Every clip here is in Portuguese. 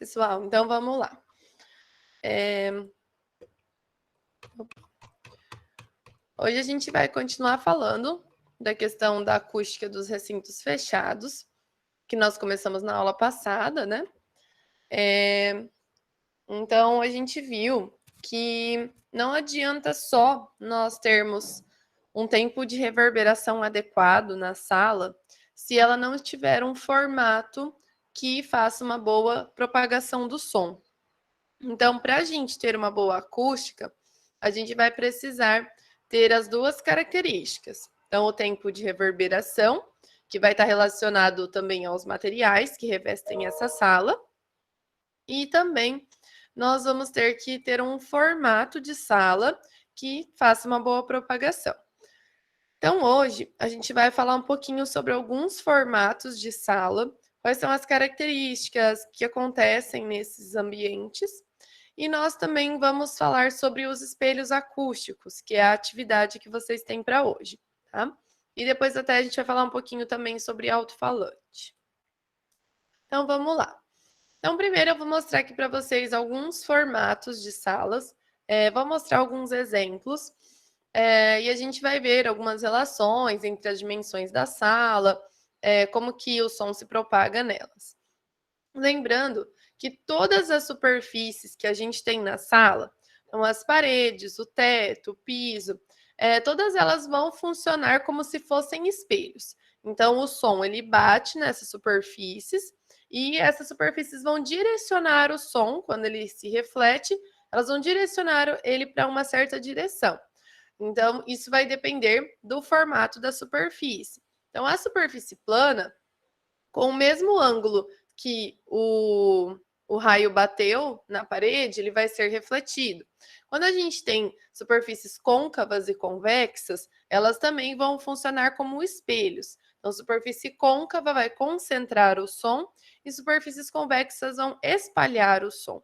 Pessoal, então vamos lá. Hoje a gente vai continuar falando da questão da acústica dos recintos fechados, que nós começamos na aula passada, né? Então a gente viu que não adianta só nós termos um tempo de reverberação adequado na sala se ela não tiver um formato que faça uma boa propagação do som. Então, para a gente ter uma boa acústica, a gente vai precisar ter as duas características. Então, o tempo de reverberação, que vai estar relacionado também aos materiais que revestem essa sala, e também nós vamos ter que ter um formato de sala que faça uma boa propagação. Então, hoje, a gente vai falar um pouquinho sobre alguns formatos de sala, quais são as características que acontecem nesses ambientes, e nós também vamos falar sobre os espelhos acústicos, que é a atividade que vocês têm para hoje, tá? E depois até a gente vai falar um pouquinho também sobre alto-falante. Então, vamos lá. Então, primeiro eu vou mostrar aqui para vocês alguns formatos de salas, vou mostrar alguns exemplos, e a gente vai ver algumas relações entre as dimensões da sala, como que o som se propaga nelas. Lembrando que todas as superfícies que a gente tem na sala, então as paredes, o teto, o piso, todas elas vão funcionar como se fossem espelhos. Então, o som ele bate nessas superfícies e essas superfícies vão direcionar o som, quando ele se reflete, elas vão direcionar ele para uma certa direção. Então, isso vai depender do formato da superfície. Então, a superfície plana, com o mesmo ângulo que o raio bateu na parede, ele vai ser refletido. Quando a gente tem superfícies côncavas e convexas, elas também vão funcionar como espelhos. Então, superfície côncava vai concentrar o som e superfícies convexas vão espalhar o som.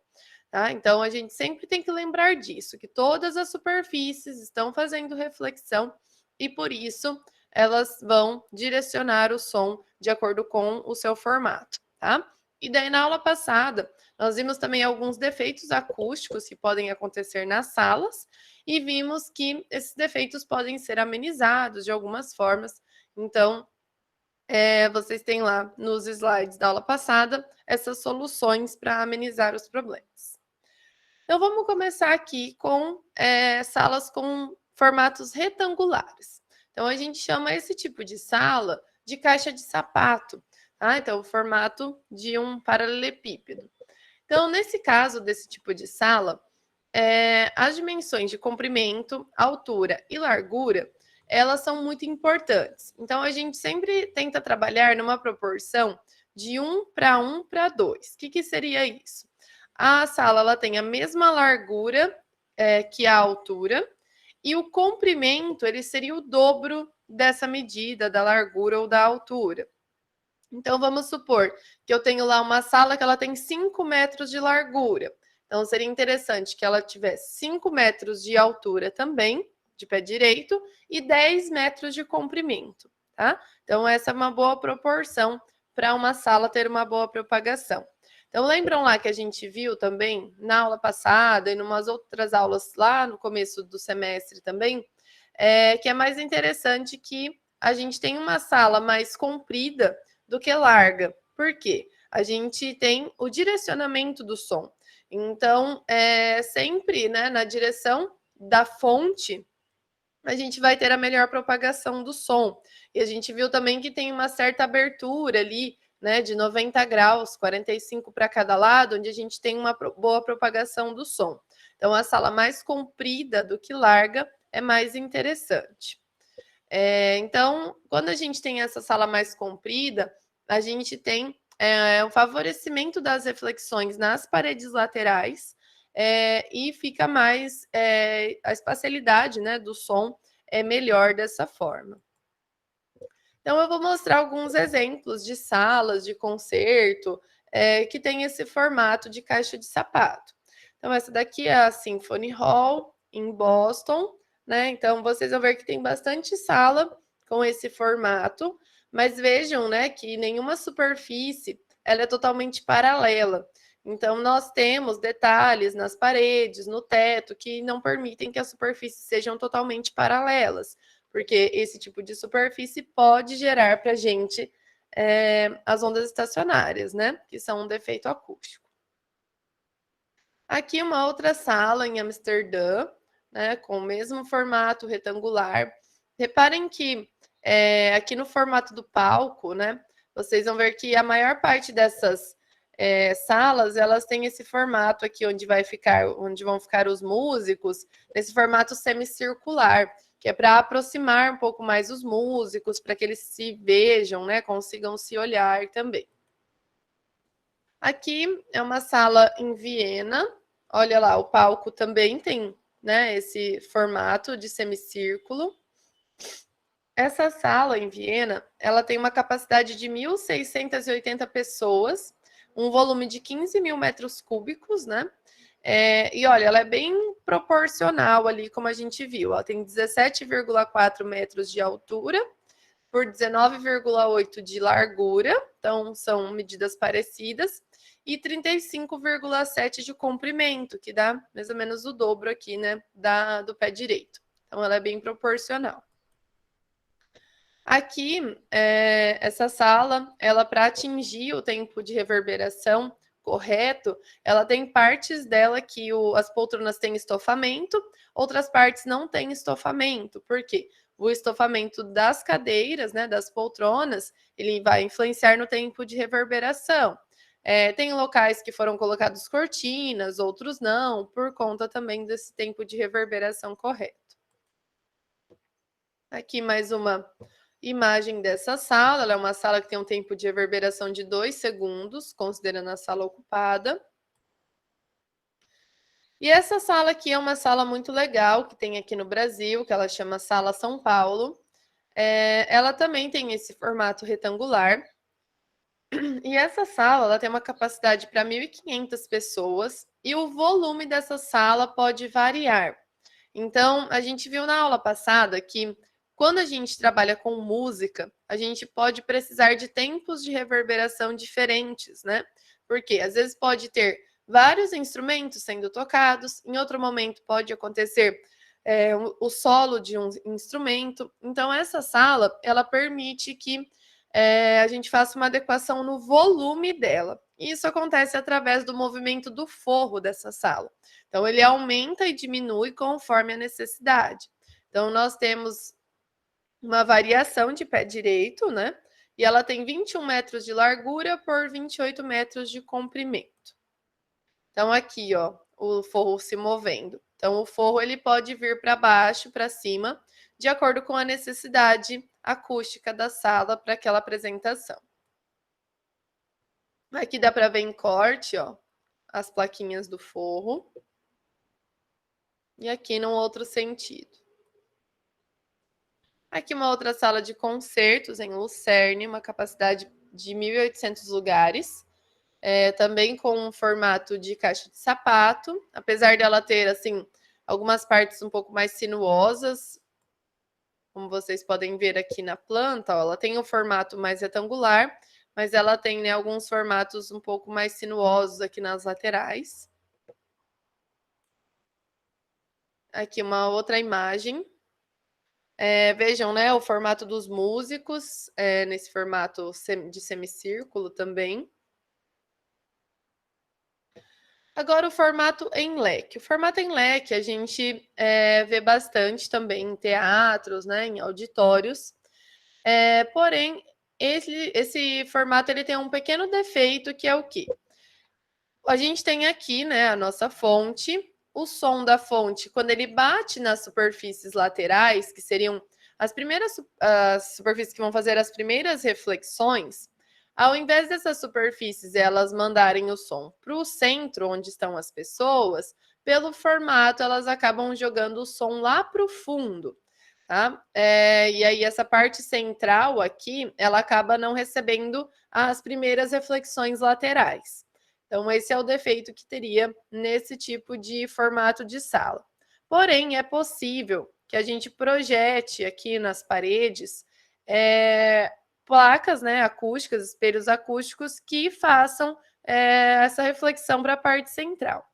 Tá? Então, a gente sempre tem que lembrar disso, que todas as superfícies estão fazendo reflexão e, por isso, elas vão direcionar o som de acordo com o seu formato, tá? E daí, na aula passada, nós vimos também alguns defeitos acústicos que podem acontecer nas salas e vimos que esses defeitos podem ser amenizados de algumas formas. Então, vocês têm lá nos slides da aula passada essas soluções para amenizar os problemas. Então, vamos começar aqui com salas com formatos retangulares. Então, a gente chama esse tipo de sala de caixa de sapato, tá? Então, o formato de um paralelepípedo. Então, nesse caso desse tipo de sala, as dimensões de comprimento, altura e largura, elas são muito importantes. Então, a gente sempre tenta trabalhar numa proporção de 1 para 1 para 2. O que seria isso? A sala ela tem a mesma largura que a altura, e o comprimento ele seria o dobro dessa medida da largura ou da altura. Então, vamos supor que eu tenho lá uma sala que ela tem 5 metros de largura. Então, seria interessante que ela tivesse 5 metros de altura também, de pé direito, e 10 metros de comprimento, tá? Então, essa é uma boa proporção para uma sala ter uma boa propagação. Então, lembram lá que a gente viu também na aula passada e em umas outras aulas lá no começo do semestre também, que é mais interessante que a gente tem uma sala mais comprida do que larga. Por quê? A gente tem o direcionamento do som. Então, sempre, né, na direção da fonte, a gente vai ter a melhor propagação do som. E a gente viu também que tem uma certa abertura ali, né, de 90 graus, 45 para cada lado, onde a gente tem uma boa propagação do som. Então, a sala mais comprida do que larga é mais interessante. Então, quando a gente tem essa sala mais comprida, a gente tem o favorecimento das reflexões nas paredes laterais e fica mais a espacialidade, né, do som é melhor dessa forma. Então, eu vou mostrar alguns exemplos de salas de concerto que tem esse formato de caixa de sapato. Então, essa daqui é a Symphony Hall, em Boston, né? Então, vocês vão ver que tem bastante sala com esse formato, mas vejam, né, que nenhuma superfície ela é totalmente paralela. Então, nós temos detalhes nas paredes, no teto, que não permitem que as superfícies sejam totalmente paralelas, porque esse tipo de superfície pode gerar para a gente as ondas estacionárias, né? Que são um defeito acústico. Aqui uma outra sala em Amsterdã, né? Com o mesmo formato retangular. Reparem que aqui no formato do palco, né? Vocês vão ver que a maior parte dessas salas, elas têm esse formato aqui onde vão ficar os músicos, nesse formato semicircular, que é para aproximar um pouco mais os músicos, para que eles se vejam, né? Consigam se olhar também. Aqui é uma sala em Viena. Olha lá, o palco também tem, né, esse formato de semicírculo. Essa sala em Viena, ela tem uma capacidade de 1.680 pessoas, um volume de 15 mil metros cúbicos, né? E olha, ela é bem proporcional ali, como a gente viu. Ela tem 17,4 metros de altura por 19,8 de largura, então são medidas parecidas, e 35,7 de comprimento, que dá mais ou menos o dobro aqui, né, do pé direito. Então ela é bem proporcional. Aqui, essa sala, ela para atingir o tempo de reverberação correto, ela tem partes dela que as poltronas têm estofamento, outras partes não têm estofamento. Por quê? O estofamento das cadeiras, né, das poltronas, ele vai influenciar no tempo de reverberação. Tem locais que foram colocados cortinas, outros não, por conta também desse tempo de reverberação correto. Aqui mais uma imagem dessa sala. Ela é uma sala que tem um tempo de reverberação de 2 segundos, considerando a sala ocupada. E essa sala aqui é uma sala muito legal que tem aqui no Brasil, que ela chama Sala São Paulo. Ela também tem esse formato retangular. E essa sala ela tem uma capacidade para 1.500 pessoas e o volume dessa sala pode variar. Então, a gente viu na aula passada que quando a gente trabalha com música, a gente pode precisar de tempos de reverberação diferentes, né? Porque às vezes pode ter vários instrumentos sendo tocados, em outro momento pode acontecer o solo de um instrumento. Então, essa sala, ela permite que a gente faça uma adequação no volume dela. Isso acontece através do movimento do forro dessa sala. Então, ele aumenta e diminui conforme a necessidade. Então, nós temos uma variação de pé direito, né? E ela tem 21 metros de largura por 28 metros de comprimento. Então, aqui, ó, o forro se movendo. Então, o forro ele pode vir para baixo, para cima, de acordo com a necessidade acústica da sala para aquela apresentação. Aqui dá para ver em corte, ó, as plaquinhas do forro. E aqui num outro sentido. Aqui uma outra sala de concertos em Lucerne, uma capacidade de 1.800 lugares. Também com um formato de caixa de sapato, apesar dela ter, assim, algumas partes um pouco mais sinuosas, como vocês podem ver aqui na planta, ó, ela tem um formato mais retangular, mas ela tem, né, alguns formatos um pouco mais sinuosos aqui nas laterais. Aqui uma outra imagem. Vejam, né, o formato dos músicos, nesse formato de semicírculo também. Agora, o formato em leque. O formato em leque a gente vê bastante também em teatros, né, em auditórios. Porém, esse formato ele tem um pequeno defeito, que é o quê? A gente tem aqui, né, a nossa fonte. O som da fonte, quando ele bate nas superfícies laterais, que seriam as superfícies que vão fazer as primeiras reflexões, ao invés dessas superfícies elas mandarem o som para o centro, onde estão as pessoas, pelo formato elas acabam jogando o som lá para o fundo. Tá? E aí essa parte central aqui, ela acaba não recebendo as primeiras reflexões laterais. Então, esse é o defeito que teria nesse tipo de formato de sala. Porém, é possível que a gente projete aqui nas paredes placas, né, acústicas, espelhos acústicos que façam essa reflexão para a parte central.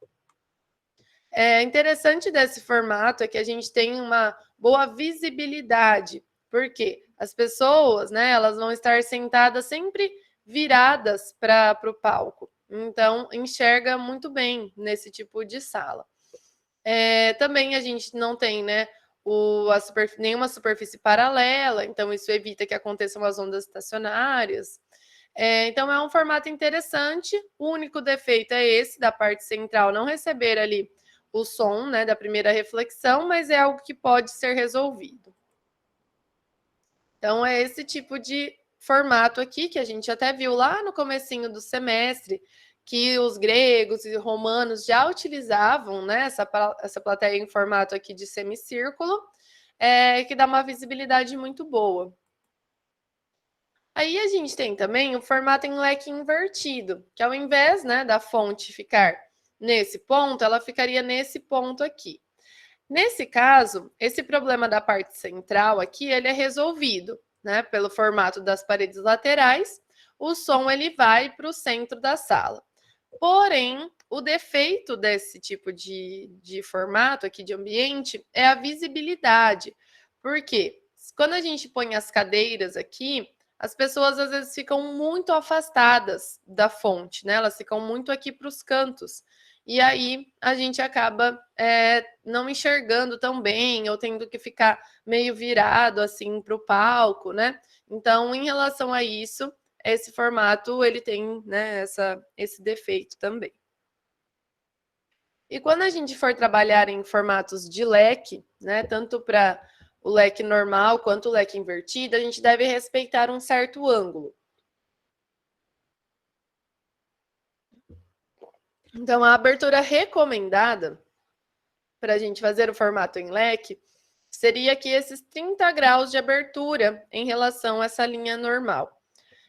Interessante desse formato é que a gente tem uma boa visibilidade, porque as pessoas, né, elas vão estar sentadas sempre viradas para o palco. Então, enxerga muito bem nesse tipo de sala. Também a gente não tem, né, nenhuma superfície paralela, então isso evita que aconteçam as ondas estacionárias. Então, é um formato interessante. O único defeito é esse, da parte central não receber ali o som, né, da primeira reflexão, mas é algo que pode ser resolvido. Então, é esse tipo de formato aqui, que a gente até viu lá no comecinho do semestre, que os gregos e romanos já utilizavam, né, essa plateia em formato aqui de semicírculo, que dá uma visibilidade muito boa. Aí a gente tem também o formato em leque invertido, que ao invés, né, da fonte ficar nesse ponto, ela ficaria nesse ponto aqui. Nesse caso, esse problema da parte central aqui, ele é resolvido, né, pelo formato das paredes laterais, o som ele vai para o centro da sala. Porém, o defeito desse tipo de formato aqui de ambiente é a visibilidade, porque quando a gente põe as cadeiras aqui, as pessoas às vezes ficam muito afastadas da fonte, né? Elas ficam muito aqui para os cantos. E aí a gente acaba não enxergando tão bem, ou tendo que ficar meio virado assim para o palco, né? Então, em relação a isso, esse formato ele tem, né, esse defeito também. E quando a gente for trabalhar em formatos de leque, né, tanto para o leque normal quanto o leque invertido, a gente deve respeitar um certo ângulo. Então, a abertura recomendada para a gente fazer o formato em leque seria aqui esses 30 graus de abertura em relação a essa linha normal.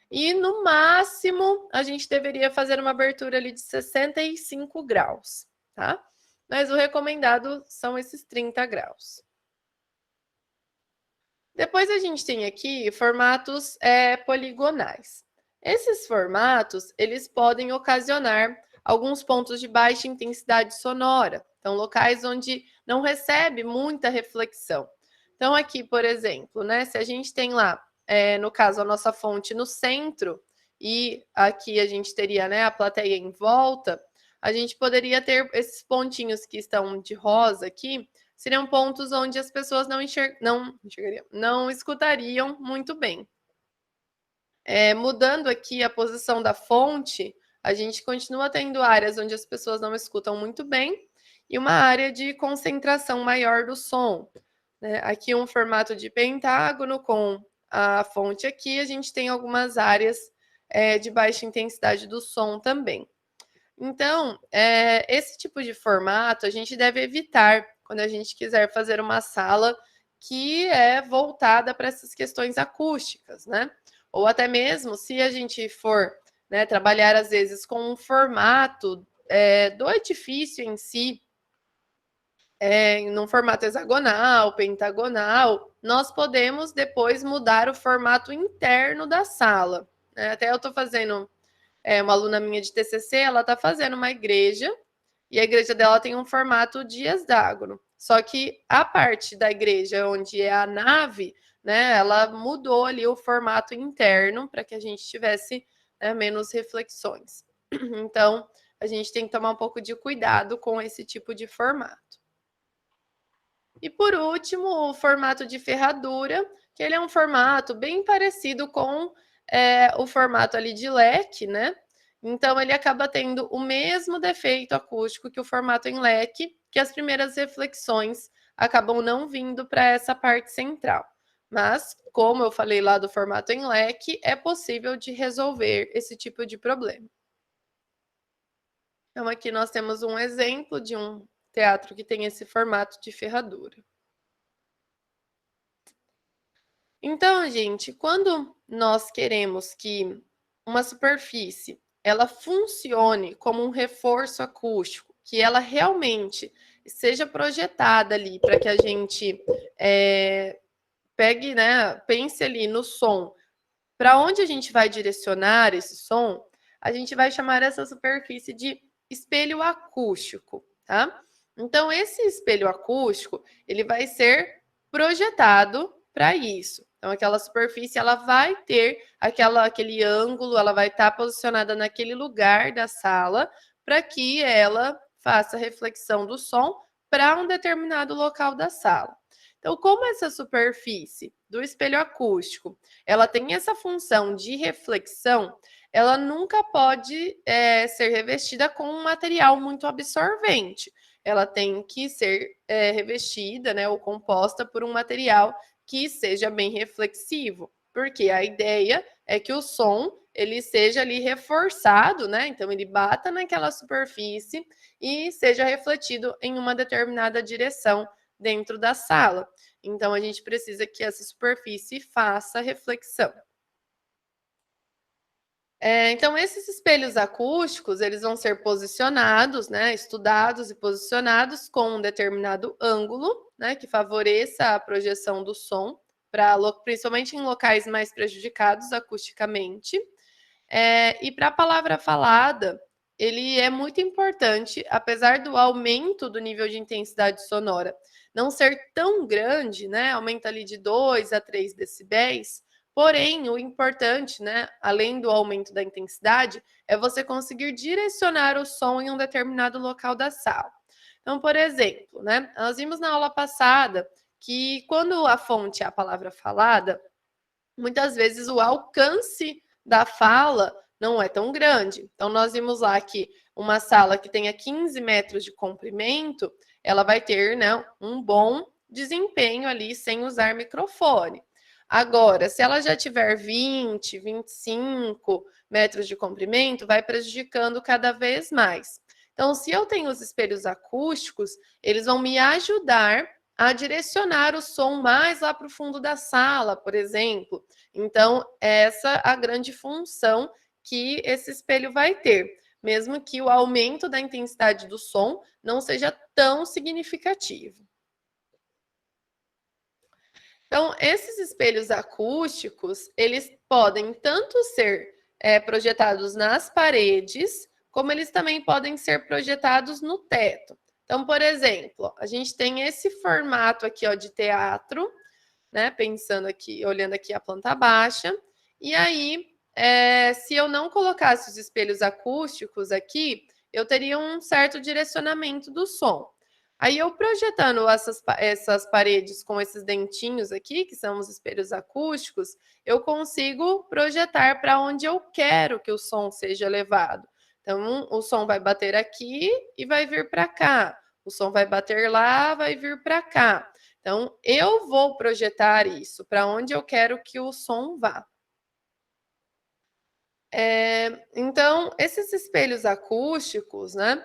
E no máximo, a gente deveria fazer uma abertura ali de 65 graus, tá? Mas o recomendado são esses 30 graus. Depois a gente tem aqui formatos poligonais. Esses formatos, eles podem ocasionar alguns pontos de baixa intensidade sonora. Então, locais onde não recebe muita reflexão. Então, aqui, por exemplo, né, se a gente tem lá, no caso, a nossa fonte no centro, e aqui a gente teria, né, a plateia em volta, a gente poderia ter esses pontinhos que estão de rosa aqui, seriam pontos onde as pessoas não escutariam muito bem. Mudando aqui a posição da fonte, a gente continua tendo áreas onde as pessoas não escutam muito bem e uma área de concentração maior do som. Né? Aqui um formato de pentágono com a fonte aqui, a gente tem algumas áreas de baixa intensidade do som também. Então, esse tipo de formato a gente deve evitar quando a gente quiser fazer uma sala que é voltada para essas questões acústicas, né? Ou até mesmo se a gente for, né, trabalhar às vezes com um formato do edifício em si, num formato hexagonal, pentagonal, nós podemos depois mudar o formato interno da sala. Né? Até eu estou fazendo uma aluna minha de TCC, ela está fazendo uma igreja, e a igreja dela tem um formato de hexágono. Só que a parte da igreja onde é a nave, né, ela mudou ali o formato interno para que a gente tivesse, né, menos reflexões. Então, a gente tem que tomar um pouco de cuidado com esse tipo de formato. E por último, o formato de ferradura, que ele é um formato bem parecido com o formato ali de leque, né? Então, ele acaba tendo o mesmo defeito acústico que o formato em leque, que as primeiras reflexões acabam não vindo para essa parte central. Mas, como eu falei lá do formato em leque, é possível de resolver esse tipo de problema. Então, aqui nós temos um exemplo de um teatro que tem esse formato de ferradura. Então, gente, quando nós queremos que uma superfície ela funcione como um reforço acústico, que ela realmente seja projetada ali para que a gente pegue, né, pense ali no som, para onde a gente vai direcionar esse som, a gente vai chamar essa superfície de espelho acústico, tá? Então, esse espelho acústico, ele vai ser projetado para isso. Então, aquela superfície, ela vai ter aquele ângulo, ela vai estar posicionada naquele lugar da sala para que ela faça reflexão do som para um determinado local da sala. Então, como essa superfície do espelho acústico, ela tem essa função de reflexão, ela nunca pode ser revestida com um material muito absorvente. Ela tem que ser revestida, né, ou composta por um material que seja bem reflexivo, porque a ideia é que o som ele seja ali reforçado, né? Então ele bata naquela superfície e seja refletido em uma determinada direção dentro da sala. Então a gente precisa que essa superfície faça reflexão. Então, esses espelhos acústicos, eles vão ser posicionados, né, estudados e posicionados com um determinado ângulo, né, que favoreça a projeção do som, principalmente em locais mais prejudicados acusticamente. E para a palavra falada, ele é muito importante, apesar do aumento do nível de intensidade sonora não ser tão grande, né, aumenta ali de 2 a 3 decibéis, porém, o importante, né, além do aumento da intensidade, é você conseguir direcionar o som em um determinado local da sala. Então, por exemplo, né, nós vimos na aula passada que quando a fonte é a palavra falada, muitas vezes o alcance da fala não é tão grande. Então, nós vimos lá que uma sala que tenha 15 metros de comprimento, ela vai ter, né, um bom desempenho ali sem usar microfone. Agora, se ela já tiver 20, 25 metros de comprimento, vai prejudicando cada vez mais. Então, se eu tenho os espelhos acústicos, eles vão me ajudar a direcionar o som mais lá para o fundo da sala, por exemplo. Então, essa é a grande função que esse espelho vai ter, mesmo que o aumento da intensidade do som não seja tão significativo. Então, esses espelhos acústicos, eles podem tanto ser projetados nas paredes, como eles também podem ser projetados no teto. Então, por exemplo, a gente tem esse formato aqui ó, de teatro, né? Pensando aqui, olhando aqui a planta baixa. E aí, se eu não colocasse os espelhos acústicos aqui, eu teria um certo direcionamento do som. Aí eu projetando essas paredes com esses dentinhos aqui, que são os espelhos acústicos, eu consigo projetar para onde eu quero que o som seja levado. Então, o som vai bater aqui e vai vir para cá. O som vai bater lá, vai vir para cá. Então, eu vou projetar isso para onde eu quero que o som vá. Então, esses espelhos acústicos, né?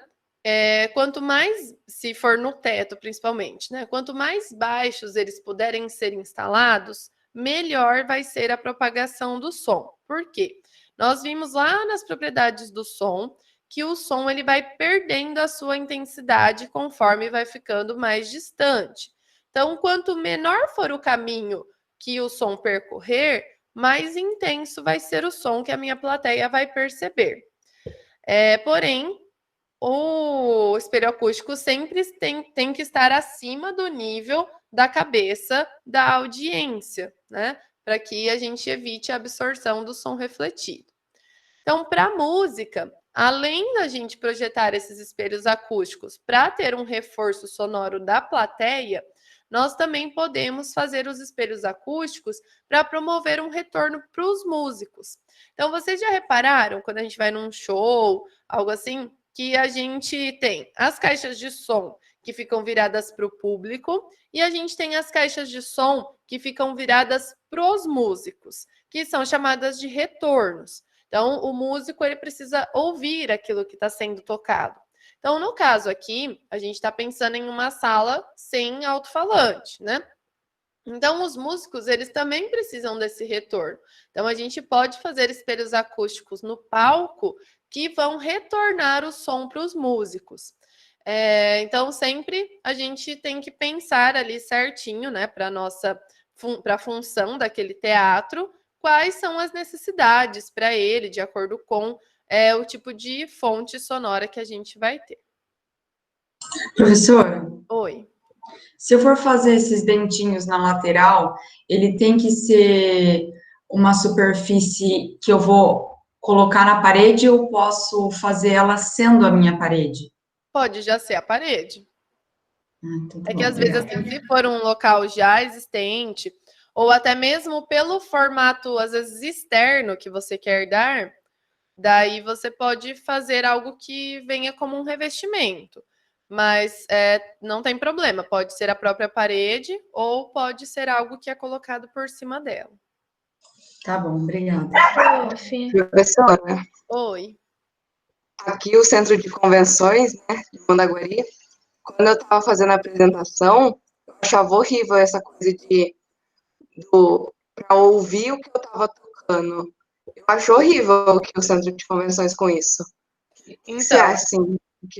Quanto mais, se for no teto principalmente, né? Quanto mais baixos eles puderem ser instalados, melhor vai ser a propagação do som. Por quê? Nós vimos lá nas propriedades do som que o som ele vai perdendo a sua intensidade conforme vai ficando mais distante. Então, quanto menor for o caminho que o som percorrer, mais intenso vai ser o som que a minha plateia vai perceber. Porém, o espelho acústico sempre tem que estar acima do nível da cabeça da audiência, né? Para que a gente evite a absorção do som refletido. Então, para a música, além da gente projetar esses espelhos acústicos para ter um reforço sonoro da plateia, nós também podemos fazer os espelhos acústicos para promover um retorno para os músicos. Então, vocês já repararam, quando a gente vai num show, algo assim, que a gente tem as caixas de som que ficam viradas para o público e a gente tem as caixas de som que ficam viradas para os músicos, que são chamadas de retornos. Então, o músico ele precisa ouvir aquilo que está sendo tocado. Então, no caso aqui, a gente está pensando em uma sala sem alto-falante, né? Então, os músicos, eles também precisam desse retorno. Então, a gente pode fazer espelhos acústicos no palco que vão retornar o som para os músicos. Então, sempre a gente tem que pensar ali certinho, né, para a função daquele teatro, quais são as necessidades para ele, de acordo com é o tipo de fonte sonora que a gente vai ter. Professora, Oi. se eu for fazer esses dentinhos na lateral, ele tem que ser uma superfície que eu vou colocar na parede ou posso fazer ela sendo a minha parede? Pode já ser a parede. Então tá É que bom, às vezes, obrigada. assim, se for um local já existente, ou até mesmo pelo formato, às vezes, externo que você quer dar, daí você pode fazer algo que venha como um revestimento. Mas não tem problema, pode ser a própria parede ou pode ser algo que é colocado por cima dela. Tá bom, obrigada. Prof. Professora, Oi. aqui o Centro de Convenções, né, de Mandaguari, quando eu estava fazendo a apresentação, eu achava horrível essa coisa para ouvir o que eu estava tocando. Eu acho horrível que o Centro de Convenções com isso. O que você Então, acha, assim?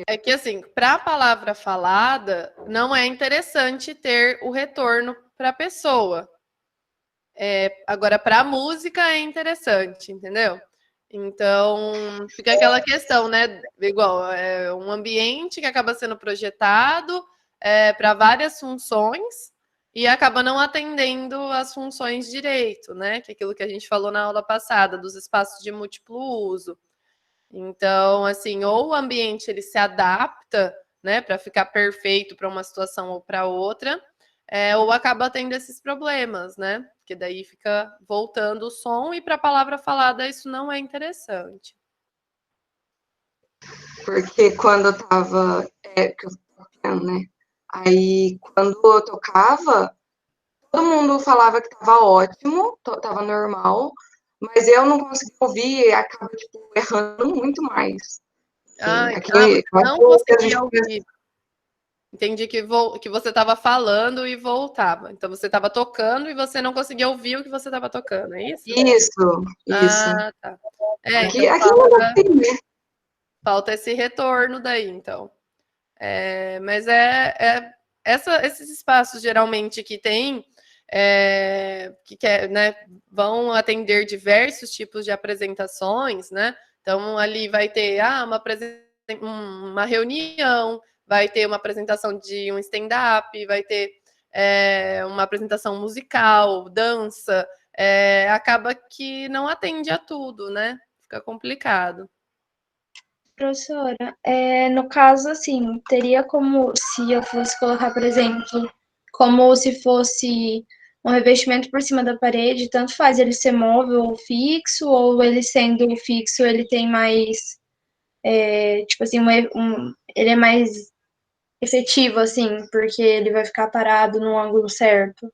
é que assim, para a palavra falada, não é interessante ter o retorno para a pessoa. Agora, para a música é interessante, entendeu? Então, fica aquela questão, né? Igual, é um ambiente que acaba sendo projetado para várias funções e acaba não atendendo as funções direito, né? Que é aquilo que a gente falou na aula passada, dos espaços de múltiplo uso. Então, assim, ou o ambiente ele se adapta, né, para ficar perfeito para uma situação ou para outra, ou acaba tendo esses problemas, né? Porque daí fica voltando o som e para a palavra falada isso não é interessante. Porque quando eu estava, que eu estava piano, né? Aí, quando eu tocava, todo mundo falava que estava ótimo, estava normal, mas eu não conseguia ouvir e acaba, tipo, errando muito mais. Sim, aqui Você eu acho não que o Centro de conseguia ouvir. Entendi que você estava falando e voltava. Então você estava tocando e você não conseguia ouvir o que você estava tocando, é isso? Isso. Ah, tá. Aqui, Então aqui não dá assim, né? falta esse retorno daí, então. Mas esses espaços geralmente que tem, né, vão atender diversos tipos de apresentações, né? Então ali vai ter uma reunião, vai ter uma apresentação de um stand-up, vai ter uma apresentação musical, dança, acaba que não atende a tudo, né? Fica complicado. Professora, no caso, assim, teria como, se eu fosse colocar, por exemplo, como se fosse um revestimento por cima da parede, tanto faz ele ser móvel ou fixo, ou ele sendo fixo, ele tem mais, tipo assim, ele é mais efetivo, assim, porque ele vai ficar parado no ângulo certo.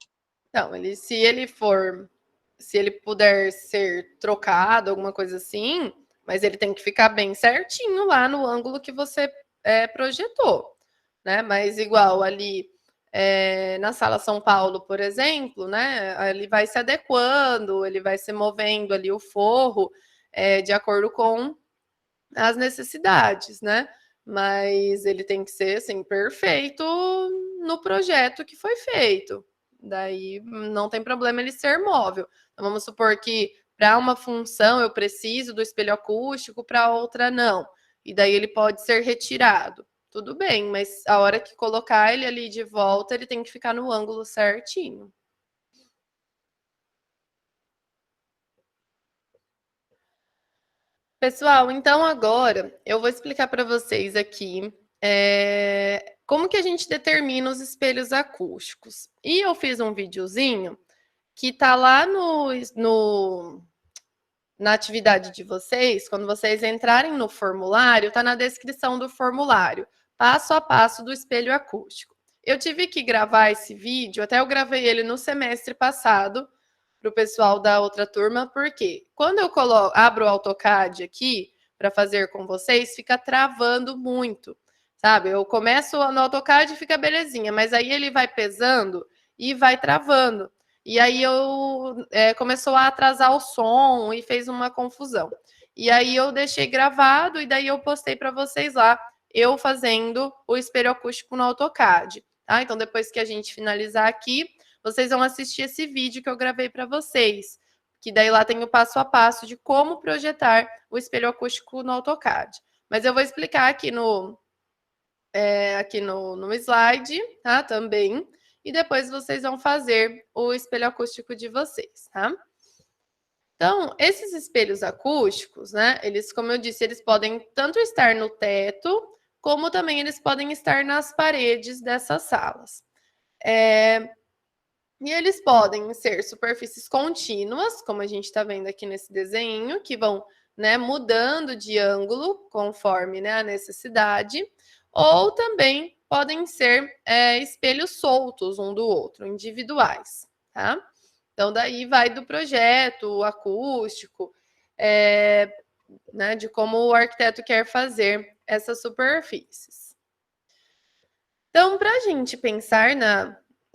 Então, se ele puder ser trocado, alguma coisa assim, mas ele tem que ficar bem certinho lá no ângulo que você projetou, né? Mas igual ali na Sala São Paulo, por exemplo, né? Ele vai se adequando, ele vai se movendo ali o forro de acordo com as necessidades, né? Mas ele tem que ser assim perfeito no projeto que foi feito. Daí não tem problema ele ser móvel. Então, vamos supor que para uma função eu preciso do espelho acústico, para outra não. E daí ele pode ser retirado. Tudo bem, mas a hora que colocar ele ali de volta, ele tem que ficar no ângulo certinho. Pessoal, então agora eu vou explicar para vocês aqui como que a gente determina os espelhos acústicos. E eu fiz um videozinho que tá lá na atividade de vocês, quando vocês entrarem no formulário, tá na descrição do formulário, passo a passo do espelho acústico. Eu tive que gravar esse vídeo, até eu gravei ele no semestre passado, para o pessoal da outra turma, porque quando eu abro o AutoCAD aqui para fazer com vocês, fica travando muito, sabe? Eu começo no AutoCAD e fica belezinha, mas aí ele vai pesando e vai travando. E aí começou a atrasar o som e fez uma confusão. E aí eu deixei gravado e daí eu postei para vocês lá, eu fazendo o espelho acústico no AutoCAD. Tá? Então, depois que a gente finalizar aqui, vocês vão assistir esse vídeo que eu gravei para vocês, que daí lá tem o passo a passo de como projetar o espelho acústico no AutoCAD. Mas eu vou explicar aqui no slide, tá? Também. E depois vocês vão fazer o espelho acústico de vocês, tá? Então, esses espelhos acústicos, né? Eles, como eu disse, eles podem tanto estar no teto, como também eles podem estar nas paredes dessas salas. E eles podem ser superfícies contínuas, como a gente está vendo aqui nesse desenho, que vão, né, mudando de ângulo conforme, né, a necessidade, ou também podem ser espelhos soltos um do outro, individuais, tá? Então, daí vai do projeto acústico, né, de como o arquiteto quer fazer essas superfícies. Então, para a gente pensar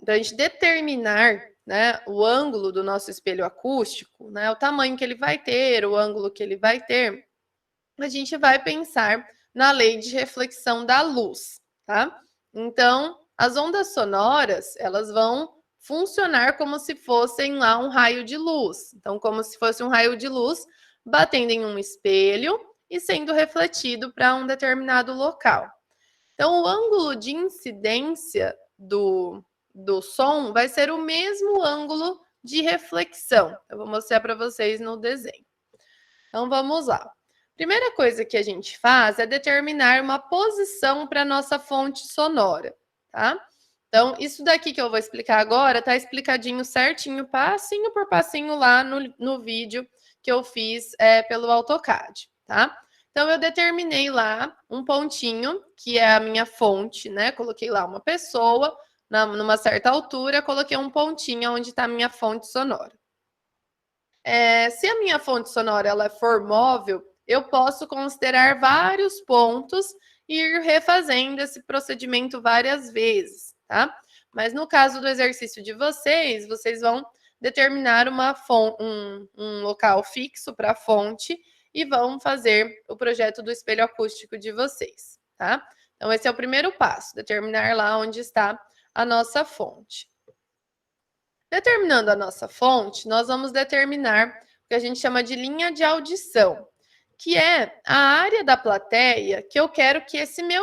para a gente determinar, né, o ângulo do nosso espelho acústico, né, o tamanho que ele vai ter, o ângulo que ele vai ter, a gente vai pensar na lei de reflexão da luz, tá? Então, as ondas sonoras, elas vão funcionar como se fossem lá um raio de luz. Então, como se fosse um raio de luz batendo em um espelho e sendo refletido para um determinado local. Então, o ângulo de incidência do som vai ser o mesmo ângulo de reflexão. Eu vou mostrar para vocês no desenho. Então, vamos lá. Primeira coisa que a gente faz é determinar uma posição para a nossa fonte sonora, tá? Então, isso daqui que eu vou explicar agora está explicadinho certinho, passinho por passinho lá no vídeo que eu fiz pelo AutoCAD, tá? Então, eu determinei lá um pontinho, que é a minha fonte, né? Coloquei lá uma pessoa, numa certa altura, coloquei um pontinho onde está a minha fonte sonora. Se a minha fonte sonora ela for móvel, eu posso considerar vários pontos e ir refazendo esse procedimento várias vezes, tá? Mas no caso do exercício de vocês, vocês vão determinar um local fixo para a fonte e vão fazer o projeto do espelho acústico de vocês, tá? Então, esse é o primeiro passo, determinar lá onde está a nossa fonte. Determinando a nossa fonte, nós vamos determinar o que a gente chama de linha de audição, que é a área da plateia que eu quero que esse meu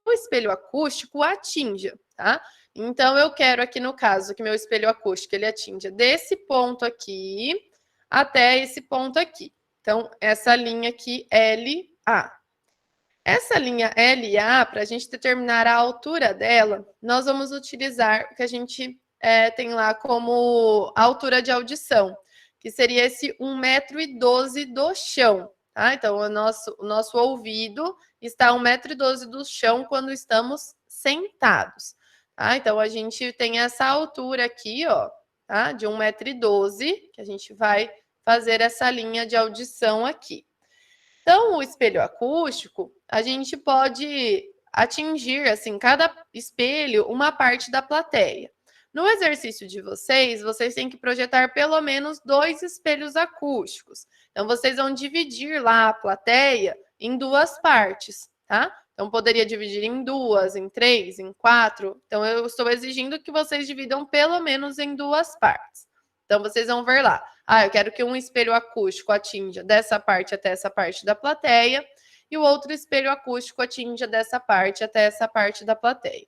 espelho acústico atinja, tá? Então, eu quero aqui, no caso, que meu espelho acústico ele atinja desse ponto aqui até esse ponto aqui. Então, essa linha aqui, LA. Essa linha LA, para a gente determinar a altura dela, nós vamos utilizar o que a gente tem lá como altura de audição, que seria esse 1,12 m do chão. Tá? Então, o nosso ouvido está a 1,12 m do chão quando estamos sentados. Tá? Então, a gente tem essa altura aqui, ó, tá? De 1,12 m, que a gente vai fazer essa linha de audição aqui. Então, o espelho acústico, a gente pode atingir, assim, cada espelho, uma parte da plateia. No exercício de vocês, vocês têm que projetar pelo menos 2 espelhos acústicos. Então, vocês vão dividir lá a plateia em 2 partes, tá? Então, poderia dividir em 2, em 3, em 4. Então, eu estou exigindo que vocês dividam pelo menos em 2 partes. Então, vocês vão ver lá. Eu quero que um espelho acústico atinja dessa parte até essa parte da plateia e o outro espelho acústico atinja dessa parte até essa parte da plateia.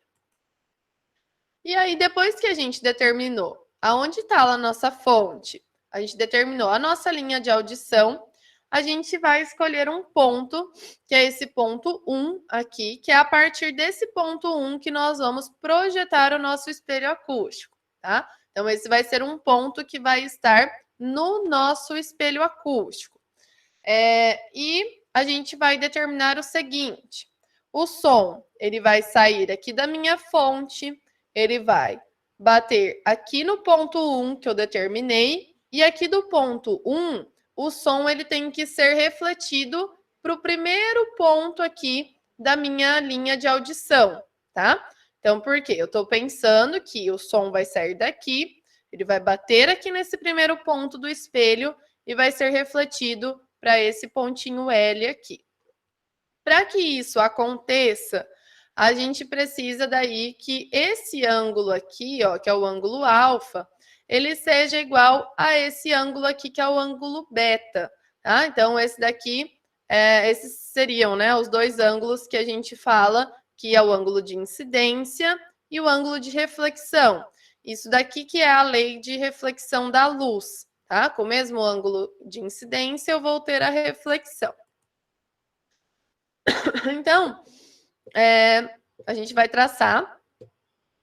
E aí, depois que a gente determinou aonde está a nossa fonte, a gente determinou a nossa linha de audição, a gente vai escolher um ponto, que é esse ponto 1 aqui, que é a partir desse ponto 1 que nós vamos projetar o nosso espelho acústico, tá? Então, esse vai ser um ponto que vai estar no nosso espelho acústico. E a gente vai determinar o seguinte: o som, ele vai sair aqui da minha fonte, ele vai bater aqui no ponto 1 que eu determinei, e aqui do ponto 1, o som ele tem que ser refletido para o primeiro ponto aqui da minha linha de audição, tá? Então, por quê? Eu estou pensando que o som vai sair daqui, ele vai bater aqui nesse primeiro ponto do espelho e vai ser refletido para esse pontinho L aqui. Para que isso aconteça, a gente precisa daí que esse ângulo aqui, ó, que é o ângulo alfa, ele seja igual a esse ângulo aqui, que é o ângulo beta, tá? Então, esse daqui, esses seriam, né, os dois ângulos que a gente fala, que é o ângulo de incidência e o ângulo de reflexão. Isso daqui que é a lei de reflexão da luz, tá? Com o mesmo ângulo de incidência, eu vou ter a reflexão. Então, a gente vai traçar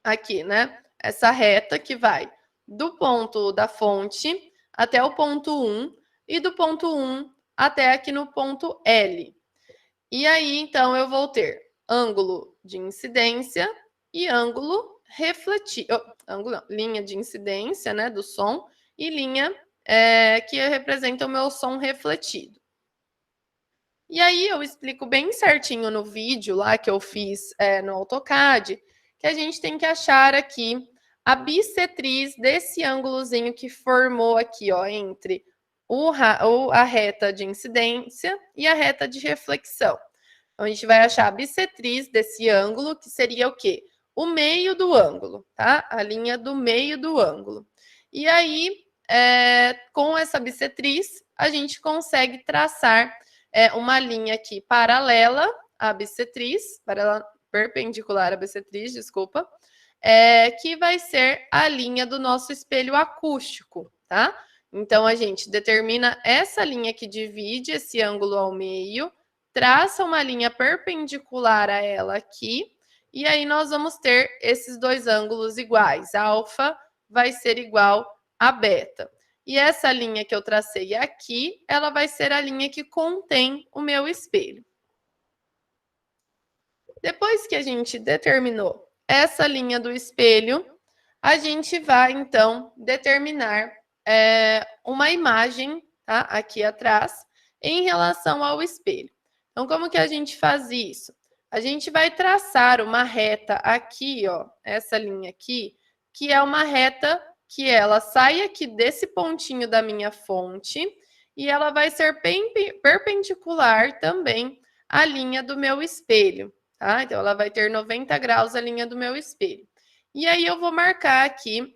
aqui, né? Essa reta que vai do ponto da fonte até o ponto 1 e do ponto 1 até aqui no ponto L. E aí, então, eu vou ter ângulo de incidência e ângulo refletido. Linha de incidência, né, do som, e linha que representa o meu som refletido. E aí eu explico bem certinho no vídeo lá que eu fiz no AutoCAD, que a gente tem que achar aqui a bissetriz desse ângulozinho que formou aqui, ó, entre a reta de incidência e a reta de reflexão. Então, a gente vai achar a bissetriz desse ângulo, que seria o quê? O meio do ângulo, tá? A linha do meio do ângulo. E aí, com essa bissetriz, a gente consegue traçar uma linha aqui paralela à bissetriz, perpendicular à bissetriz, desculpa, que vai ser a linha do nosso espelho acústico, tá? Então, a gente determina essa linha que divide esse ângulo ao meio, traça uma linha perpendicular a ela aqui, e aí nós vamos ter esses dois ângulos iguais. Alfa vai ser igual a beta. E essa linha que eu tracei aqui, ela vai ser a linha que contém o meu espelho. Depois que a gente determinou essa linha do espelho, a gente vai, então, determinar uma imagem, tá? Aqui atrás, em relação ao espelho. Então, como que a gente faz isso? A gente vai traçar uma reta aqui, ó, essa linha aqui, que é uma reta que ela sai aqui desse pontinho da minha fonte e ela vai ser perpendicular também à linha do meu espelho, tá? Então, ela vai ter 90 graus a linha do meu espelho. E aí, eu vou marcar aqui,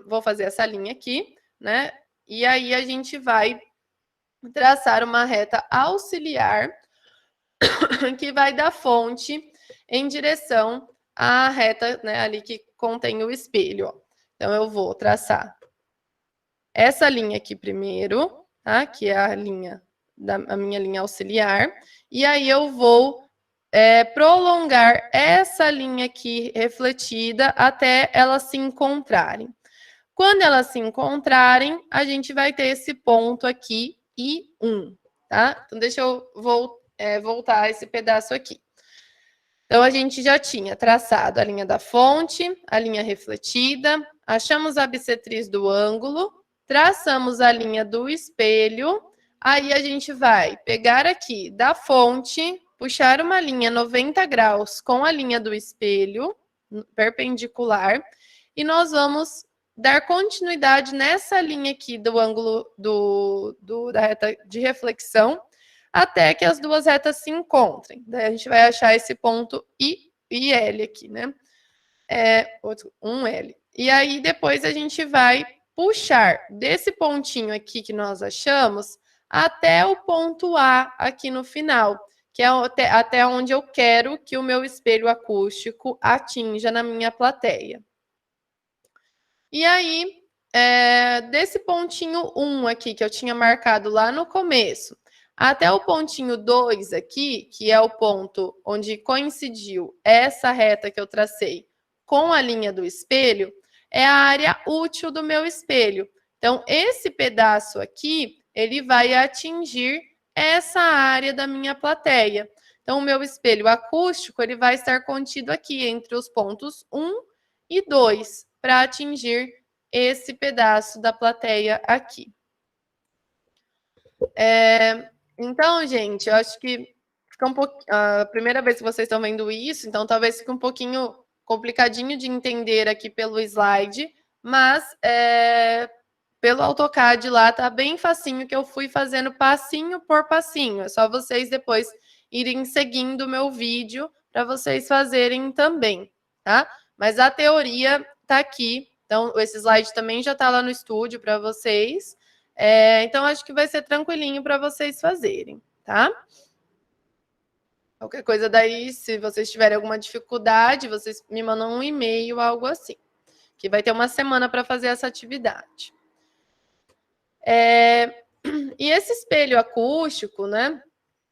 vou fazer essa linha aqui, né? E aí, a gente vai traçar uma reta auxiliar que vai da fonte em direção à reta, né, ali que contém o espelho, ó. Então, eu vou traçar essa linha aqui primeiro, tá? Que é a minha linha auxiliar. E aí, eu vou prolongar essa linha aqui refletida até elas se encontrarem. Quando elas se encontrarem, a gente vai ter esse ponto aqui, I1, tá? Então, deixa eu voltar esse pedaço aqui. Então, a gente já tinha traçado a linha da fonte, a linha refletida, achamos a bissetriz do ângulo, traçamos a linha do espelho, aí a gente vai pegar aqui da fonte, puxar uma linha 90 graus com a linha do espelho, perpendicular, e nós vamos dar continuidade nessa linha aqui do ângulo da reta de reflexão, até que as duas retas se encontrem. Daí a gente vai achar esse ponto I e L aqui, né? Um L. E aí, depois a gente vai puxar desse pontinho aqui que nós achamos até o ponto A aqui no final, que é até onde eu quero que o meu espelho acústico atinja na minha plateia. E aí, desse pontinho 1 aqui, que eu tinha marcado lá no começo, até o pontinho 2 aqui, que é o ponto onde coincidiu essa reta que eu tracei com a linha do espelho, é a área útil do meu espelho. Então, esse pedaço aqui, ele vai atingir essa área da minha plateia. Então, o meu espelho acústico, ele vai estar contido aqui entre os pontos 1 e 2, para atingir esse pedaço da plateia aqui. Então, gente, eu acho que fica um pouco. A primeira vez que vocês estão vendo isso, então talvez fique um pouquinho complicadinho de entender aqui pelo slide, mas pelo AutoCAD lá tá bem facinho, que eu fui fazendo passinho por passinho. É só vocês depois irem seguindo o meu vídeo para vocês fazerem também, tá? Mas a teoria tá aqui Então, esse slide também já está lá no estúdio para vocês. Então, acho que vai ser tranquilinho para vocês fazerem, tá? Qualquer coisa daí, se vocês tiverem alguma dificuldade, vocês me mandam um e-mail, algo assim. Que vai ter uma semana para fazer essa atividade. E esse espelho acústico, né?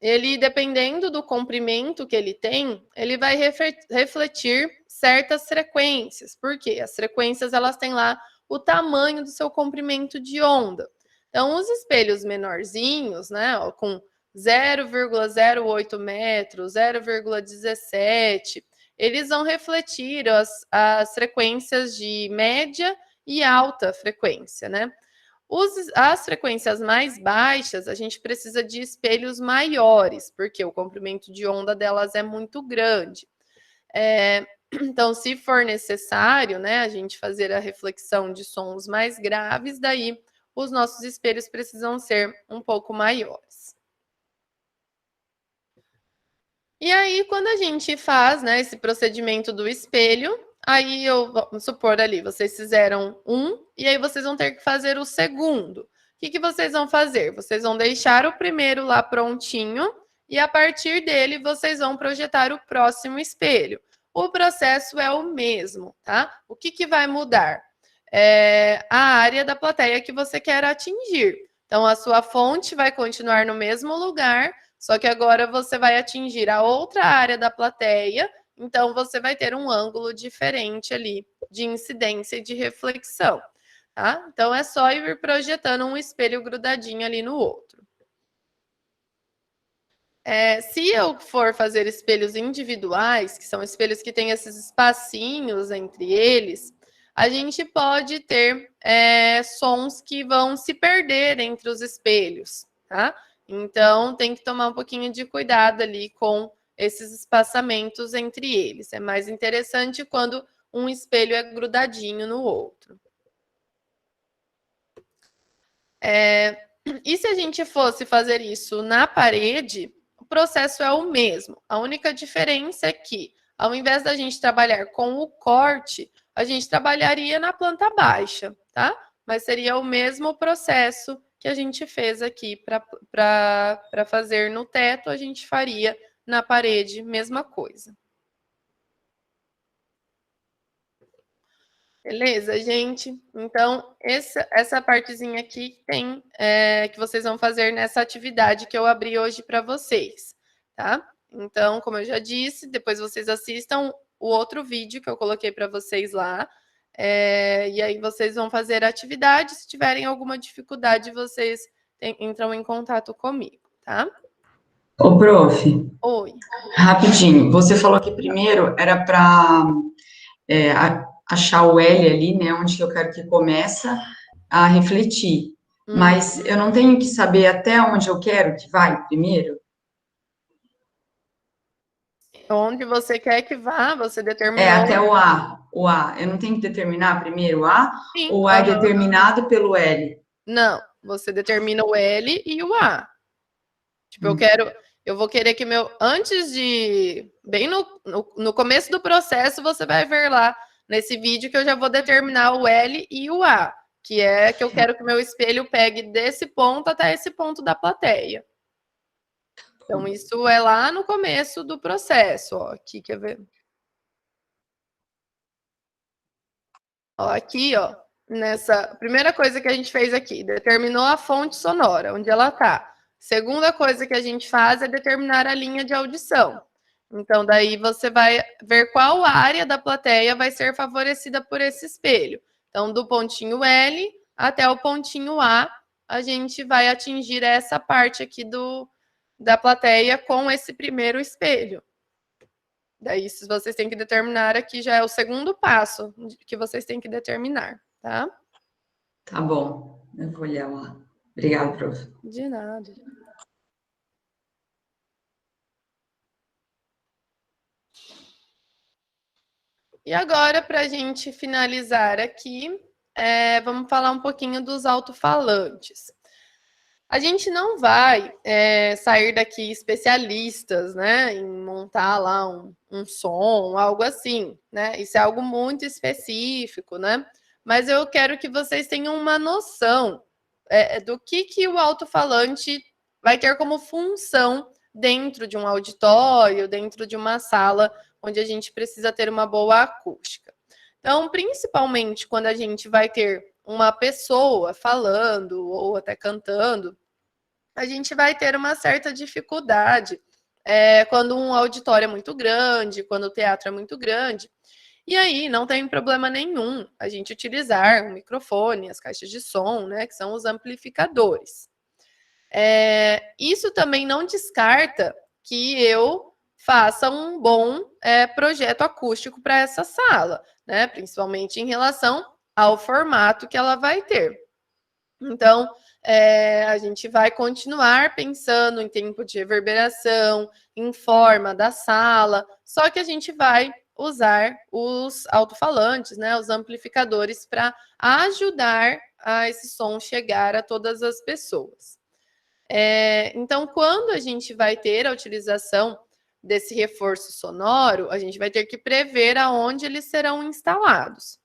Ele, dependendo do comprimento que ele tem, ele vai refletir certas frequências. Por quê? As frequências, elas têm lá o tamanho do seu comprimento de onda. Então, os espelhos menorzinhos, né? Ó, com 0,08 metros, 0,17, eles vão refletir as frequências de média e alta frequência, né? As frequências mais baixas, a gente precisa de espelhos maiores, porque o comprimento de onda delas é muito grande. Então, se for necessário, né, a gente fazer a reflexão de sons mais graves, daí os nossos espelhos precisam ser um pouco maiores. E aí, quando a gente faz, né, esse procedimento do espelho, aí vamos supor ali, vocês fizeram um, e aí vocês vão ter que fazer o segundo. O que vocês vão fazer? Vocês vão deixar o primeiro lá prontinho, e a partir dele vocês vão projetar o próximo espelho. O processo é o mesmo, tá? O que vai mudar? A área da plateia que você quer atingir. Então, a sua fonte vai continuar no mesmo lugar, só que agora você vai atingir a outra área da plateia, então você vai ter um ângulo diferente ali de incidência e de reflexão, tá? Então é só ir projetando um espelho grudadinho ali no outro. Se eu for fazer espelhos individuais, que são espelhos que têm esses espacinhos entre eles, a gente pode ter sons que vão se perder entre os espelhos, tá? Então, tem que tomar um pouquinho de cuidado ali com esses espaçamentos entre eles. É mais interessante quando um espelho é grudadinho no outro. E se a gente fosse fazer isso na parede, o processo é o mesmo. A única diferença é que, ao invés da gente trabalhar com o corte, a gente trabalharia na planta baixa, tá? Mas seria o mesmo processo que a gente fez aqui para fazer no teto, a gente faria na parede, mesma coisa. Beleza, gente? Então, essa partezinha aqui tem que vocês vão fazer nessa atividade que eu abri hoje para vocês, tá? Então, como eu já disse, depois vocês assistam o outro vídeo que eu coloquei para vocês lá. E aí vocês vão fazer a atividade. Se tiverem alguma dificuldade, vocês entram em contato comigo, tá? Ô, prof. Oi. Rapidinho. Você falou que primeiro era para achar o L ali, né, onde eu quero que começa a refletir. Mas eu não tenho que saber até onde eu quero que vai primeiro? Onde você quer que vá, você determinou. Até o A. O A. Eu não tenho que determinar primeiro o A? Sim. Ou é determinado pelo L? Não, você determina o L e o A. Tipo, eu vou querer que antes de, bem no começo do processo, você vai ver lá nesse vídeo que eu já vou determinar o L e o A, que é que eu quero que o meu espelho pegue desse ponto até esse ponto da plateia. Então, isso é lá no começo do processo, ó. Aqui, quer ver? Ó, aqui, ó, nessa primeira coisa que a gente fez aqui, determinou a fonte sonora, onde ela está. Segunda coisa que a gente faz é determinar a linha de audição. Então, daí você vai ver qual área da plateia vai ser favorecida por esse espelho. Então, do pontinho L até o pontinho A, a gente vai atingir essa parte aqui da plateia com esse primeiro espelho. Daí, se vocês têm que determinar aqui, já é o segundo passo que vocês têm que determinar, tá? Tá bom, eu vou olhar lá. Obrigada, prof. De nada. E agora, para a gente finalizar aqui, vamos falar um pouquinho dos alto-falantes. A gente não vai sair daqui especialistas, né, em montar lá um som, algo assim, né? Isso é algo muito específico, né? mas eu quero que vocês tenham uma noção do que o alto-falante vai ter como função dentro de um auditório, dentro de uma sala onde a gente precisa ter uma boa acústica. Então, principalmente quando a gente vai ter uma pessoa falando ou até cantando, a gente vai ter uma certa dificuldade quando um auditório é muito grande, quando o teatro é muito grande. E aí não tem problema nenhum a gente utilizar o microfone, as caixas de som, né, que são os amplificadores. Isso também não descarta que eu faça um bom projeto acústico para essa sala, né, principalmente em relação ao formato que ela vai ter. Então, a gente vai continuar pensando em tempo de reverberação, em forma da sala, só que a gente vai usar os alto-falantes, né, os amplificadores, para ajudar a esse som chegar a todas as pessoas. Então, quando a gente vai ter a utilização desse reforço sonoro, a gente vai ter que prever aonde eles serão instalados.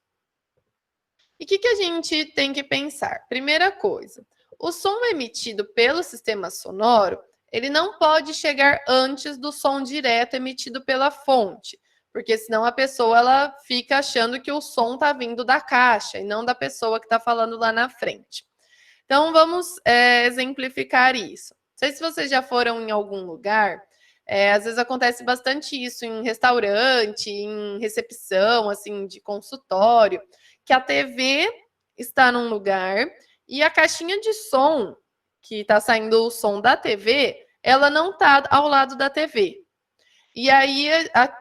E o que a gente tem que pensar? Primeira coisa, o som emitido pelo sistema sonoro, ele não pode chegar antes do som direto emitido pela fonte, porque senão a pessoa ela fica achando que o som está vindo da caixa e não da pessoa que está falando lá na frente. Então, vamos exemplificar isso. Não sei se vocês já foram em algum lugar, às vezes acontece bastante isso em restaurante, em recepção, assim, de consultório, que a TV está num lugar e a caixinha de som, que está saindo o som da TV, ela não está ao lado da TV. E aí,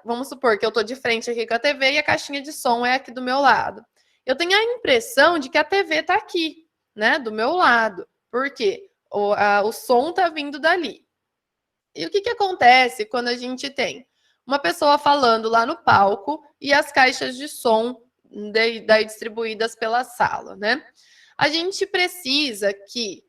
vamos supor que eu estou de frente aqui com a TV e a caixinha de som é aqui do meu lado. Eu tenho a impressão de que a TV está aqui, né, do meu lado. Por quê? O som está vindo dali. E o que acontece quando a gente tem uma pessoa falando lá no palco e as caixas de som daí distribuídas pela sala, né? A gente precisa que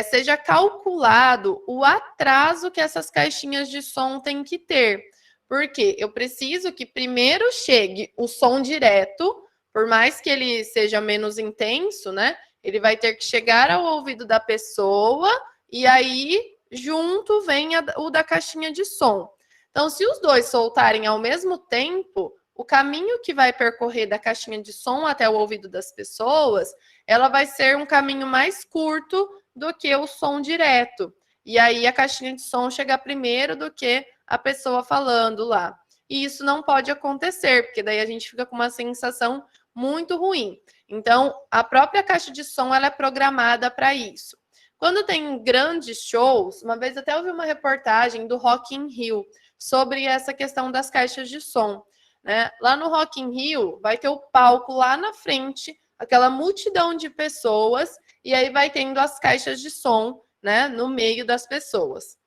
seja calculado o atraso que essas caixinhas de som têm que ter. Porque eu preciso que primeiro chegue o som direto, por mais que ele seja menos intenso, né? Ele vai ter que chegar ao ouvido da pessoa e aí junto vem o da caixinha de som. Então, se os dois soltarem ao mesmo tempo, o caminho que vai percorrer da caixinha de som até o ouvido das pessoas, ela vai ser um caminho mais curto do que o som direto. E aí a caixinha de som chega primeiro do que a pessoa falando lá. E isso não pode acontecer, porque daí a gente fica com uma sensação muito ruim. Então, a própria caixa de som ela é programada para isso. Quando tem grandes shows, uma vez até ouvi uma reportagem do Rock in Rio sobre essa questão das caixas de som. Né? Lá no Rock in Rio vai ter o palco lá na frente, aquela multidão de pessoas, e aí vai tendo as caixas de som, né, no meio das pessoas.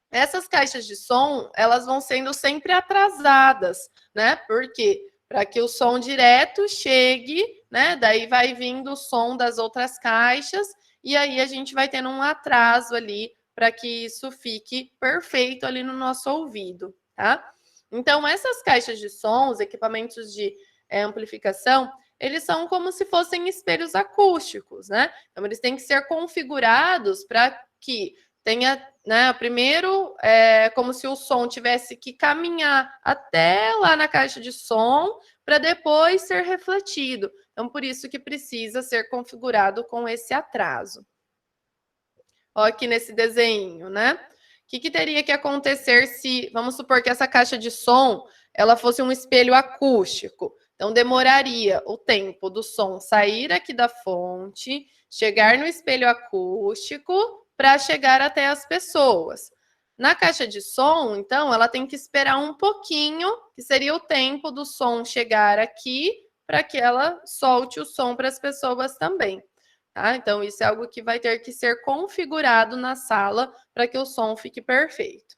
Essas caixas de som, elas vão sendo sempre atrasadas, né? Porque para que o som direto chegue, né? Daí vai vindo o som das outras caixas e aí a gente vai tendo um atraso ali para que isso fique perfeito ali no nosso ouvido, tá? Então, essas caixas de som, os equipamentos de amplificação, eles são como se fossem espelhos acústicos, né? Então, eles têm que ser configurados para que tenha, né, primeiro, como se o som tivesse que caminhar até lá na caixa de som para depois ser refletido. Então, por isso que precisa ser configurado com esse atraso. Olha aqui nesse desenho, né? O que teria que acontecer se, vamos supor que essa caixa de som, ela fosse um espelho acústico. Então, demoraria o tempo do som sair aqui da fonte, chegar no espelho acústico, para chegar até as pessoas. Na caixa de som, então, ela tem que esperar um pouquinho, que seria o tempo do som chegar aqui, para que ela solte o som para as pessoas também. Tá? Então, isso é algo que vai ter que ser configurado na sala para que o som fique perfeito.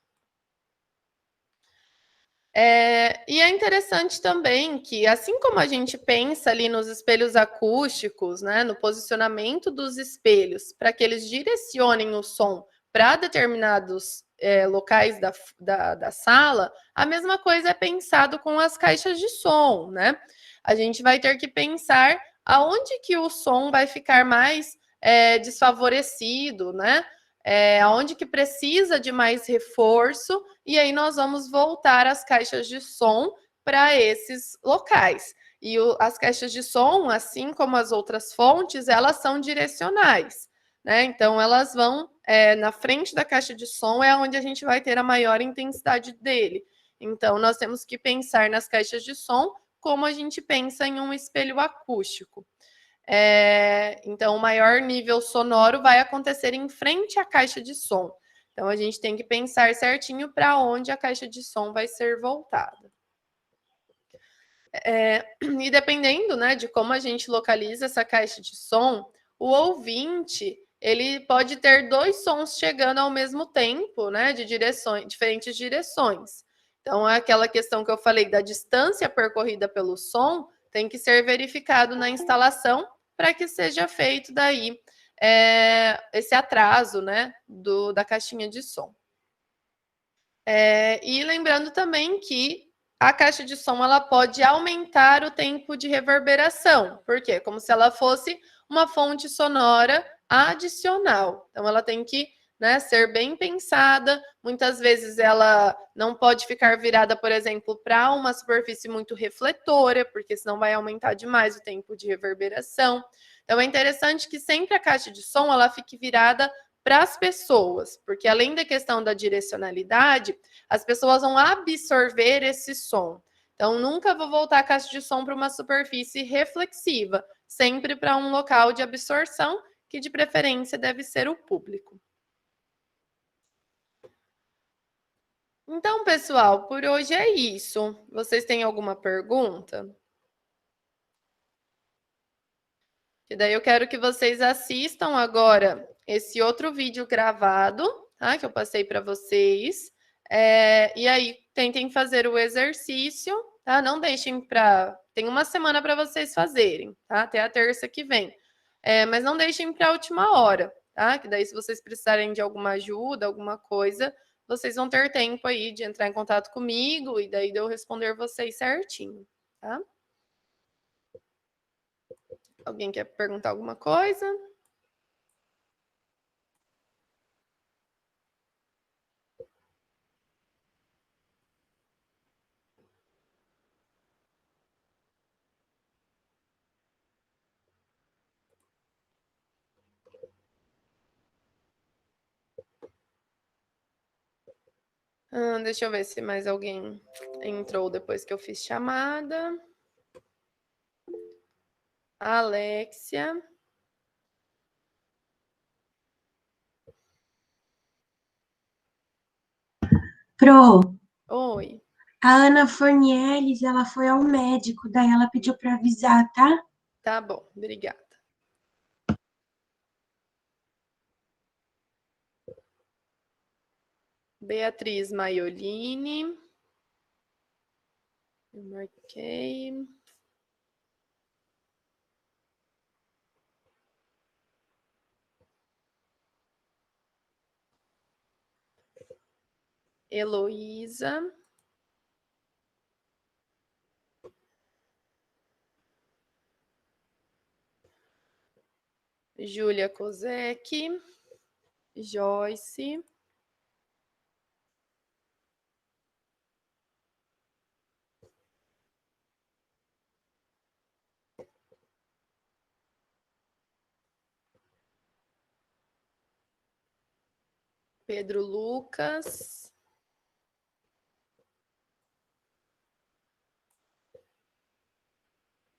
E é interessante também que, assim como a gente pensa ali nos espelhos acústicos, né, no posicionamento dos espelhos, para que eles direcionem o som para determinados locais da sala, a mesma coisa é pensado com as caixas de som, né? A gente vai ter que pensar aonde que o som vai ficar mais desfavorecido, né? Aonde que precisa de mais reforço, e aí nós vamos voltar as caixas de som para esses locais. E as caixas de som, assim como as outras fontes, elas são direcionais, né? Então, elas vão na frente da caixa de som, é onde a gente vai ter a maior intensidade dele. Então, nós temos que pensar nas caixas de som como a gente pensa em um espelho acústico. Então, o maior nível sonoro vai acontecer em frente à caixa de som. Então, a gente tem que pensar certinho para onde a caixa de som vai ser voltada. E dependendo, né, de como a gente localiza essa caixa de som, o ouvinte ele pode ter 2 sons chegando ao mesmo tempo, né, de diferentes direções. Então, é aquela questão que eu falei da distância percorrida pelo som tem que ser verificado na instalação para que seja feito daí esse atraso, né, da caixinha de som. E lembrando também que a caixa de som ela pode aumentar o tempo de reverberação. Por quê? Como se ela fosse uma fonte sonora adicional. Então, ela tem que, né, ser bem pensada. Muitas vezes ela não pode ficar virada, por exemplo, para uma superfície muito refletora, porque senão vai aumentar demais o tempo de reverberação. Então, é interessante que sempre a caixa de som ela fique virada para as pessoas, porque além da questão da direcionalidade, as pessoas vão absorver esse som. Então, nunca vou voltar a caixa de som para uma superfície reflexiva, sempre para um local de absorção, que de preferência deve ser o público. Então, pessoal, por hoje é isso. Vocês têm alguma pergunta? E daí eu quero que vocês assistam agora esse outro vídeo gravado, tá? Que eu passei para vocês. E aí tentem fazer o exercício, tá? Não deixem para... Tem uma semana para vocês fazerem, tá? Até a terça que vem. Mas não deixem para a última hora, tá? Que daí se vocês precisarem de alguma ajuda, alguma coisa, vocês vão ter tempo aí de entrar em contato comigo e daí de eu responder vocês certinho, tá? Alguém quer perguntar alguma coisa? Deixa eu ver se mais alguém entrou depois que eu fiz chamada. Alexia. Pro, Oi. a Ana Fornieles, ela foi ao médico, daí ela pediu para avisar, tá? Tá bom, obrigada. Beatriz Maiolini. Eu marquei. Heloísa. Júlia Kozek. Joyce. Pedro Lucas.